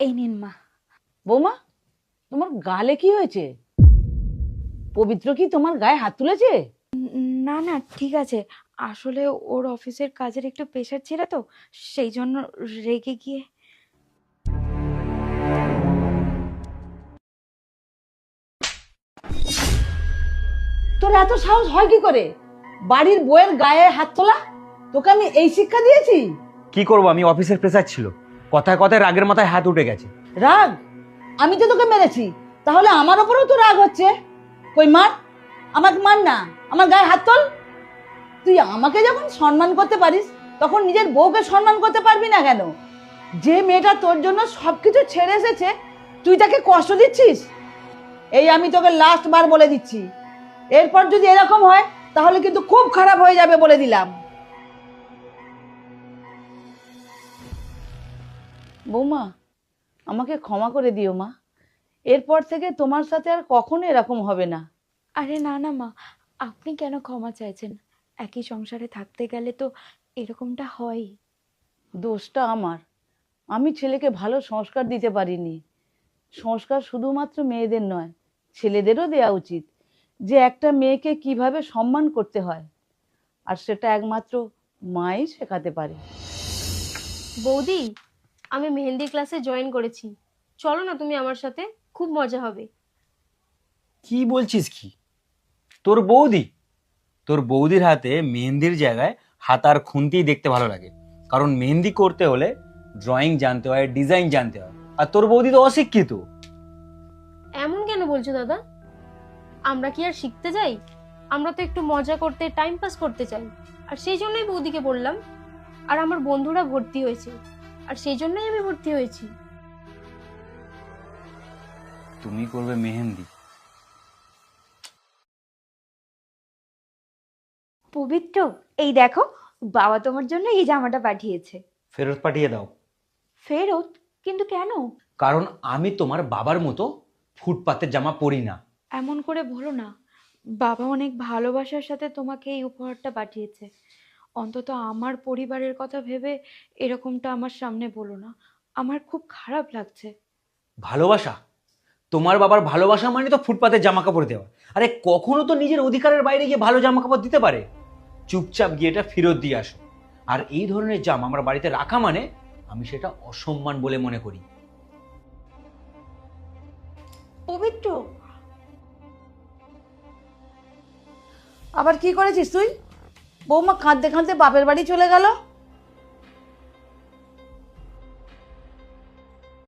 এই নিন মা। বৌমা, তোমার গালে কি হয়েছে? পবিত্র কি তোমার গায়ে হাত তুলেছে? না না, ঠিক আছে। আসলে ওর অফিসের কাজের একটু প্রেশার ছিল তো, সেই জন্য রেগে গিয়ে। তোর এত সাহস হয় কি করে বাড়ির বউয়ের গায়ে হাত তোলা? তোকে আমি এই শিক্ষা দিয়েছি? কি করব, আমি অফিসের প্রেসার ছিল, কথায় কথায় রাগের মাথায় হাত উঠে গেছে। রাগ? আমি তো তোকে মেরেছি, তাহলে আমার ওপরেও তো রাগ হচ্ছে। কই মার, আমাকে মার না, আমার গায়ে হাত তোল। তুই আমাকে যখন সম্মান করতে পারিস তখন নিজের বউকে সম্মান করতে পারবি না কেন? যে মেয়েটা তোর জন্য সবকিছু ছেড়ে এসেছে, তুই তাকে কষ্ট দিচ্ছিস। এই আমি তোকে লাস্ট বার বলে দিচ্ছি, এরপর যদি এরকম হয় তাহলে কিন্তু খুব খারাপ হয়ে যাবে বলে দিলাম। বৌমা, আমাকে ক্ষমা করে দিও মা, এরপর থেকে তোমার সাথে আর কখনো এরকম হবে না। আরে না না মা, আপনি কেন ক্ষমা চাইছেন? একই সংসারে থাকতে গেলে তো এরকমটা হয়ই। দোষটা আমার, আমি ছেলেকে ভালো সংস্কার দিতে পারিনি। সংস্কার শুধুমাত্র মেয়েদের নয়, ছেলেদেরও দেওয়া উচিত, যে একটা মেয়েকে কিভাবে সম্মান করতে হয়, আর সেটা একমাত্র মাই শেখাতে পারে। বৌদি, আমি মেহেন্দি ক্লাসে জয়েন করেছি, চলো না তুমি আমার সাথে, খুব মজা হবে। কি বলছিস কি? তোর বৌদি? তোর বৌদির হাতে মেহেন্দির জায়গায় হাতার খুন্তি দেখতে ভালো লাগে, কারণ মেহেন্দি করতে হলে ড্রয়িং জানতে হয়, ডিজাইন জানতে হয়, আর তোর বৌদি তো অশিক্ষিত। এমন কেন বলছো দাদা? আমরা কি আর শিখতে যাই? আমরা তো একটু মজা করতে, টাইম পাস করতে চাই, আর সেই জন্যই বৌদিকে বললাম। আর আমার বন্ধুরা ভর্তি হয়েছে, আর সেই জন্যই আমি ভর্তি হয়েছি। তুমি করবে মেহেন্দি? পবিত্র, এই দেখো, বাবা তোমার জন্য এই জামাটা পাঠিয়েছে। ফেরত পাঠিয়ে দাও। ফেরত? কিন্তু কেন? কারণ আমি তোমার বাবার মতো ফুটপাতের জামা পরি না। এমন করে বলো না, বাবা অনেক ভালোবাসার সাথে তোমাকে এই উপহারটা পাঠিয়েছে। অন্তত আমার পরিবারের কথা ভেবে এরকমটা আমার সামনে বলো না, আমার খুব খারাপ লাগছে। ভালোবাসা? তোমার বাবার ভালোবাসা মানে তো ফুটপাতের জামা কাপড় দেওয়া। আরে কখনো তো নিজের অধিকারের বাইরে গিয়ে ভালো জামা কাপড় দিতে পারে। চুপচাপ গিয়ে এটা ফেরত দিয়ে আসো। আর এই ধরনের জামা আমার বাড়িতে রাখা মানে আমি সেটা অসম্মান বলে মনে করি। পবিত্র, আবার কি করেছিস তুই? বৌমা কাঁদতে কাঁদতে বাপের বাড়ি চলে গেল।